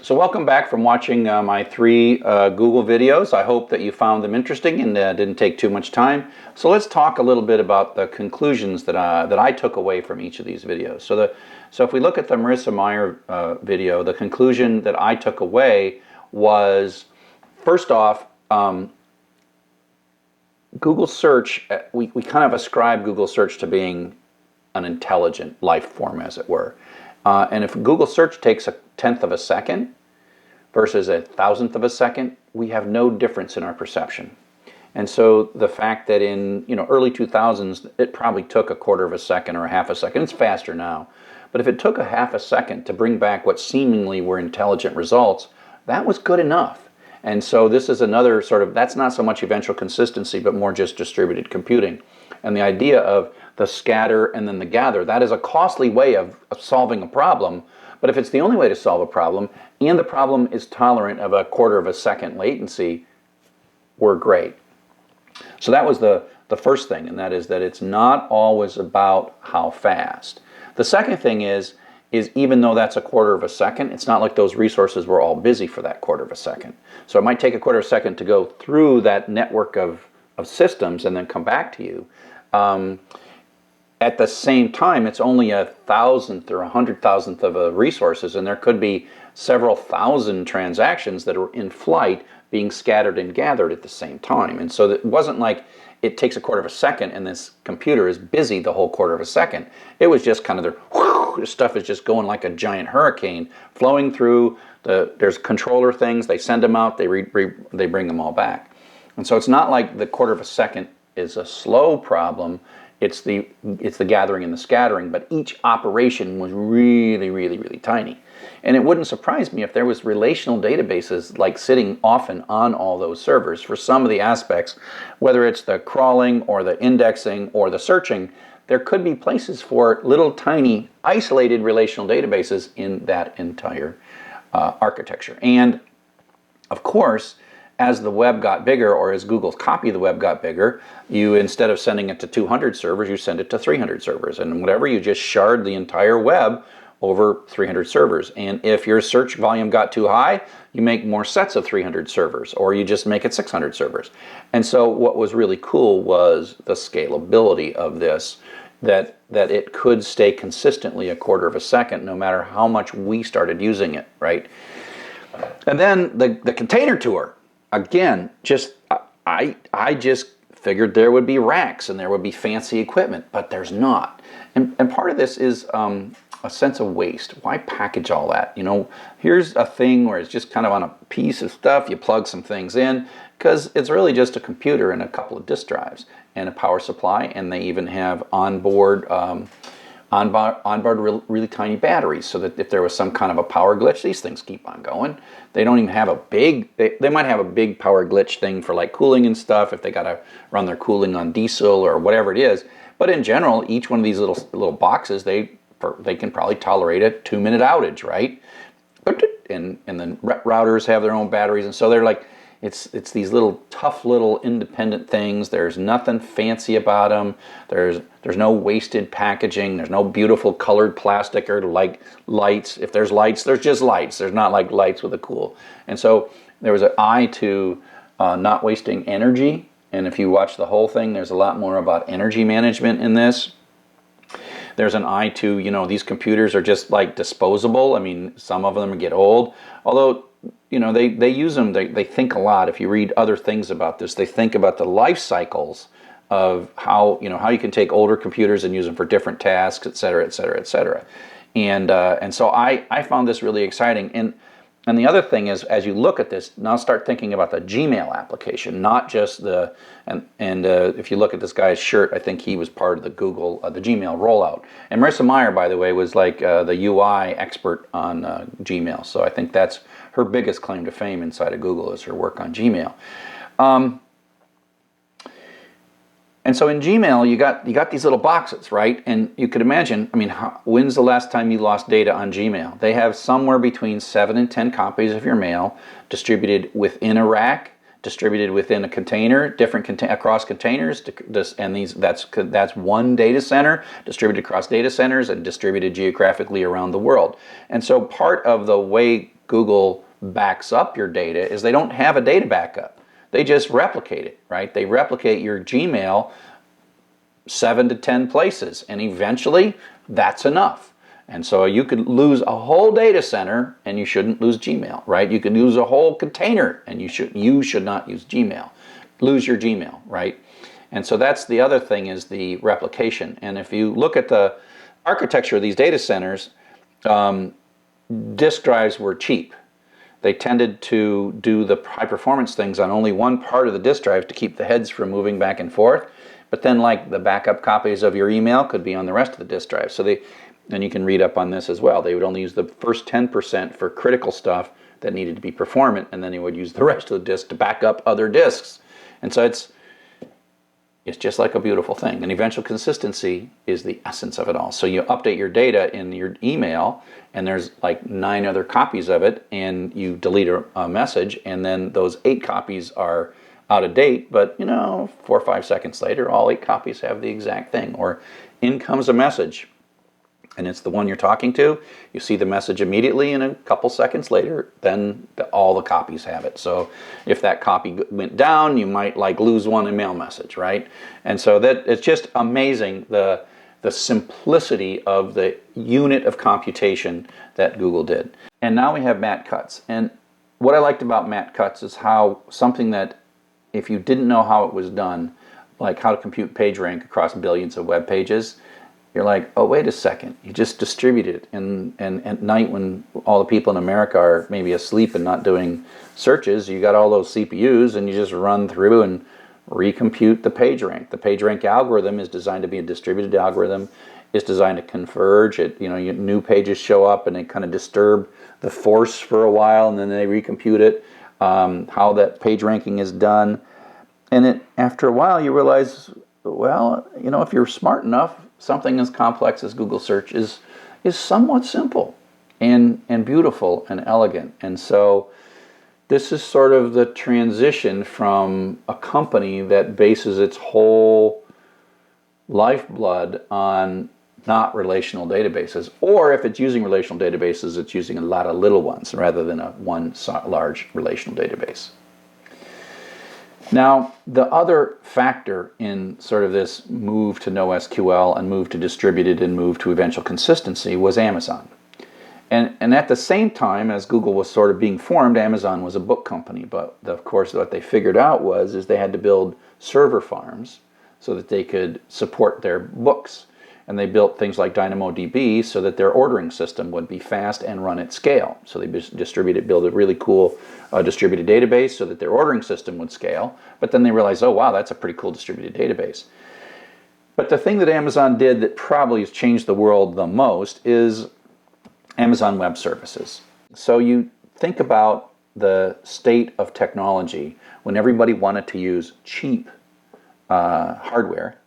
So welcome back from watching my three Google videos. I hope that you found them interesting and didn't take too much time. So let's talk a little bit about the conclusions that I took away from each of these videos. So if we look at the Marissa Mayer video, the conclusion that I took away was, first off, Google search, we kind of ascribe Google search to being an intelligent life form, as it were. And if Google search takes a tenth of a second versus a thousandth of a second, we have no difference in our perception. And so the fact that in early 2000s, it probably took a quarter of a second or a half a second, it's faster now. But if it took a half a second to bring back what seemingly were intelligent results, that was good enough. And so this is another sort of, that's not so much eventual consistency, but more just distributed computing. And the idea of the scatter and then the gather, that is a costly way of solving a problem. But if it's the only way to solve a problem, and the problem is tolerant of a quarter of a second latency, we're great. So that was the first thing, and that is that it's not always about how fast. The second thing is even though that's a quarter of a second, it's not like those resources were all busy for that quarter of a second. So it might take a quarter of a second to go through that network of systems and then come back to you. At the same time, it's only a thousandth or 100,000th of a resources, and there could be several thousand transactions that are in flight being scattered and gathered at the same time. And so it wasn't like it takes a quarter of a second and this computer is busy the whole quarter of a second. It was just kind of this stuff is just going like a giant hurricane flowing through. There's controller things, they send them out, they bring them all back. And so it's not like the quarter of a second is a slow problem. It's the gathering and the scattering, but each operation was really, really, really tiny. And it wouldn't surprise me if there was relational databases like sitting often on all those servers for some of the aspects, whether it's the crawling or the indexing or the searching. There could be places for little tiny isolated relational databases in that entire architecture. And of course, as the web got bigger, or as Google's copy of the web got bigger, you, instead of sending it to 200 servers, you send it to 300 servers. And whatever, you just shard the entire web over 300 servers. And if your search volume got too high, you make more sets of 300 servers, or you just make it 600 servers. And so what was really cool was the scalability of this, that it could stay consistently a quarter of a second no matter how much we started using it, right? And then the container tour. Again, I just figured there would be racks and there would be fancy equipment, but there's not. And part of this is a sense of waste. Why package all that? Here's a thing where it's just kind of on a piece of stuff. You plug some things in, because it's really just a computer and a couple of disk drives and a power supply, and they even have onboard really tiny batteries, so that if there was some kind of a power glitch, these things keep on going. They don't even have a big, they might have a big power glitch thing for like cooling and stuff if they got to run their cooling on diesel or whatever it is. But in general, each one of these little boxes, they can probably tolerate a 2-minute outage, right? And then routers have their own batteries, and so they're like, it's these little tough little independent things. There's nothing fancy about them. There's no wasted packaging. There's no beautiful colored plastic or like lights. If there's lights, there's just lights. There's not like lights with a cool. And so there was an eye to not wasting energy. And if you watch the whole thing, there's a lot more about energy management in this. There's an eye to, these computers are just like disposable. I mean, some of them get old, although they use them, they think a lot. If you read other things about this, they think about the life cycles of how you can take older computers and use them for different tasks, et cetera, et cetera, et cetera. And so I found this really exciting. And the other thing is, as you look at this, now start thinking about the Gmail application, not just if you look at this guy's shirt, I think he was part of the Google, the Gmail rollout. And Marissa Mayer, by the way, was like the UI expert on Gmail. So I think that's her biggest claim to fame inside of Google, is her work on Gmail. And so in Gmail, you got these little boxes, right? And you could imagine, when's the last time you lost data on Gmail? They have somewhere between 7 and 10 copies of your mail distributed within a rack, distributed within a container, across containers, and that's one data center distributed across data centers and distributed geographically around the world. And so part of the way Google backs up your data is they don't have a data backup. They just replicate it, right? They replicate your Gmail 7 to 10 places, and eventually that's enough. And so you could lose a whole data center and you shouldn't lose Gmail, right? You could lose a whole container and you should not use Gmail. Lose your Gmail, right? And so that's the other thing, is the replication. And if you look at the architecture of these data centers, disk drives were cheap. They tended to do the high performance things on only one part of the disk drive to keep the heads from moving back and forth. But then, like, the backup copies of your email could be on the rest of the disk drive. So and you can read up on this as well. They would only use the first 10% for critical stuff that needed to be performant, and then they would use the rest of the disk to back up other disks. And so it's just like a beautiful thing. And eventual consistency is the essence of it all. So you update your data in your email, and there's like 9 other copies of it, and you delete a message, and then those 8 copies are out of date, but 4 or 5 seconds later, all 8 copies have the exact thing. Or in comes a message, and it's the one you're talking to. You see the message immediately, and a couple seconds later, then all the copies have it. So if that copy went down, you might lose one email message, right? And so that it's just amazing, the simplicity of the unit of computation that Google did. And now we have Matt Cutts. And what I liked about Matt Cutts is how something that, if you didn't know how it was done, like how to compute PageRank across billions of web pages, you're like, oh, wait a second. You just distribute it. And at night, when all the people in America are maybe asleep and not doing searches, you got all those CPUs, and you just run through and recompute the PageRank. The PageRank algorithm is designed to be a distributed algorithm. It's designed to converge. New pages show up, and they kind of disturb the force for a while, and then they recompute it. How that page ranking is done. And after a while, you realize, well, if you're smart enough, something as complex as Google search is somewhat simple and beautiful and elegant. And so this is sort of the transition from a company that bases its whole lifeblood on not relational databases, or if it's using relational databases, it's using a lot of little ones rather than one large relational database. Now, the other factor in sort of this move to NoSQL and move to distributed and move to eventual consistency was Amazon. And at the same time as Google was sort of being formed, Amazon was a book company. But of course, what they figured out is they had to build server farms so that they could support their books. And they built things like DynamoDB so that their ordering system would be fast and run at scale. So they built a really cool distributed database so that their ordering system would scale. But then they realized, oh wow, that's a pretty cool distributed database. But the thing that Amazon did that probably has changed the world the most is Amazon Web Services. So you think about the state of technology when everybody wanted to use cheap hardware.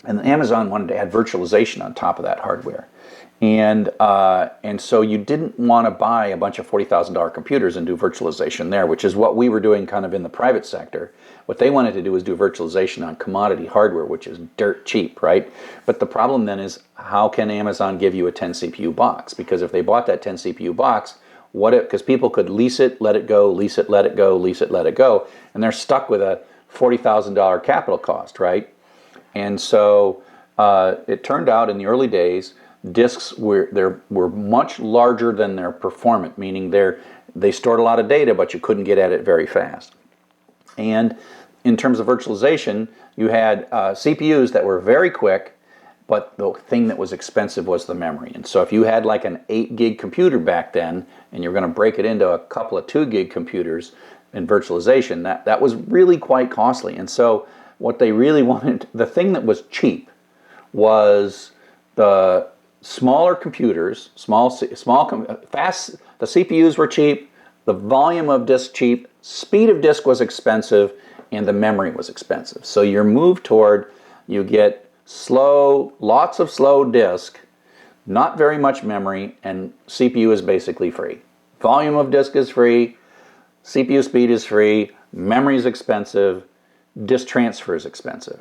And Amazon wanted to add virtualization on top of that hardware. And so you didn't want to buy a bunch of $40,000 computers and do virtualization there, which is what we were doing kind of in the private sector. What they wanted to do was do virtualization on commodity hardware, which is dirt cheap, right? But the problem then is, how can Amazon give you a 10 CPU box? Because if they bought that 10 CPU box, because people could lease it, let it go, lease it, let it go, lease it, let it go, and they're stuck with a $40,000 capital cost, right? And so it turned out in the early days, disks were much larger than they're performant, meaning they stored a lot of data, but you couldn't get at it very fast. And in terms of virtualization, you had CPUs that were very quick, but the thing that was expensive was the memory. And so if you had like an 8 gig computer back then, and you're going to break it into a couple of 2 gig computers in virtualization, that was really quite costly. And so what they really wanted, the thing that was cheap, was the smaller computers, fast. The CPUs were cheap, the volume of disk cheap, speed of disk was expensive, and the memory was expensive. So your move toward, you get slow, lots of slow disk, not very much memory, and CPU is basically free. Volume of disk is free, CPU speed is free, memory is expensive, disk transfer is expensive.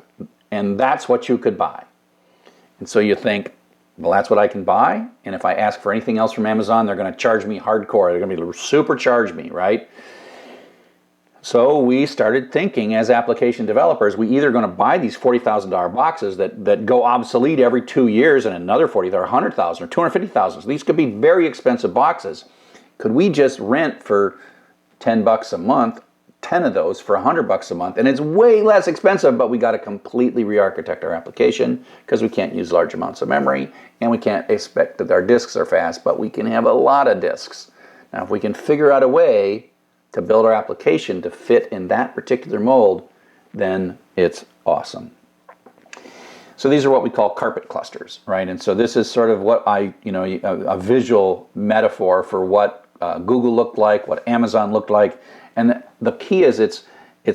And that's what you could buy. And so you think, Well, that's what I can buy. And if I ask for anything else from Amazon, they're going to charge me hardcore. They're going to be supercharge me, right? So we started thinking as application developers, we either going to buy these $40,000 boxes that go obsolete every 2 years and another 40 or 100,000 or 250,000. So these could be very expensive boxes. Could we just rent for $10 a month, 10 of those for $100 a month? And it's way less expensive, but we got to completely re-architect our application because we can't use large amounts of memory and we can't expect that our disks are fast, but we can have a lot of disks. Now, if we can figure out a way to build our application to fit in that particular mold, then it's awesome. So these are what we call carpet clusters, right? And so this is sort of what a visual metaphor for what Google looked like, what Amazon looked like. And the key is it's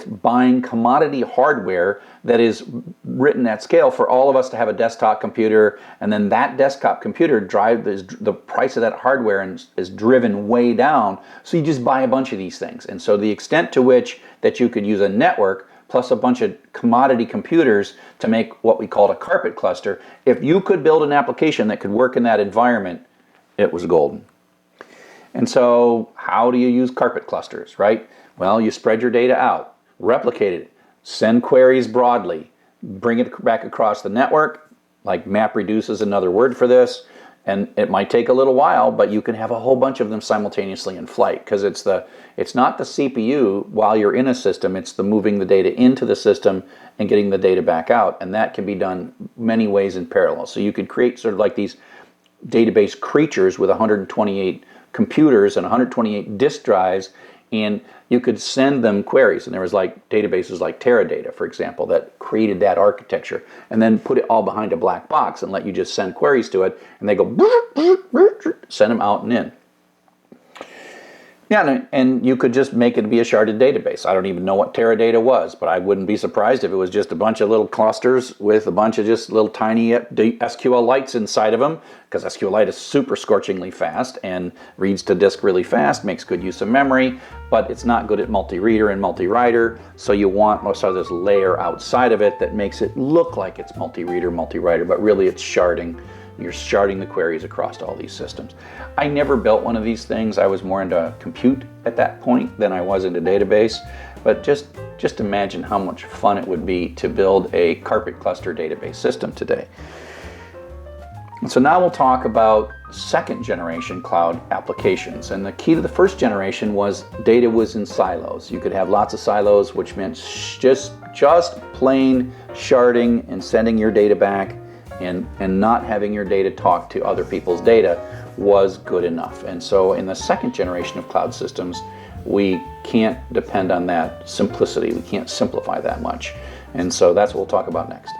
buying commodity hardware that is written at scale for all of us to have a desktop computer, and then that desktop computer the price of that hardware is driven way down. So you just buy a bunch of these things. And so the extent to which that you could use a network plus a bunch of commodity computers to make what we called a carpet cluster, if you could build an application that could work in that environment, it was golden. And so how do you use carpet clusters, right? Well, you spread your data out, replicate it, send queries broadly, bring it back across the network, like MapReduce is another word for this, and it might take a little while, but you can have a whole bunch of them simultaneously in flight because it's not the CPU while you're in a system, it's the moving the data into the system and getting the data back out, and that can be done many ways in parallel. So you could create sort of like these database creatures with 128 computers and 128 disk drives, and you could send them queries. And there was like databases like Teradata, for example, that created that architecture and then put it all behind a black box and let you just send queries to it, and they go send them out and in. Yeah, and you could just make it be a sharded database. I don't even know what Teradata was, but I wouldn't be surprised if it was just a bunch of little clusters with a bunch of just little tiny SQLites inside of them, because SQLite is super scorchingly fast and reads to disk really fast, makes good use of memory, but it's not good at multi-reader and multi-writer, so you want most of this layer outside of it that makes it look like it's multi-reader, multi-writer, but really it's sharding. You're sharding the queries across all these systems. I never built one of these things. I was more into compute at that point than I was into database. But just imagine how much fun it would be to build a carpet cluster database system today. And so now we'll talk about second generation cloud applications. And the key to the first generation was data was in silos. You could have lots of silos, which meant just plain sharding and sending your data back. And not having your data talk to other people's data was good enough. And so in the second generation of cloud systems, we can't depend on that simplicity. We can't simplify that much. And so that's what we'll talk about next.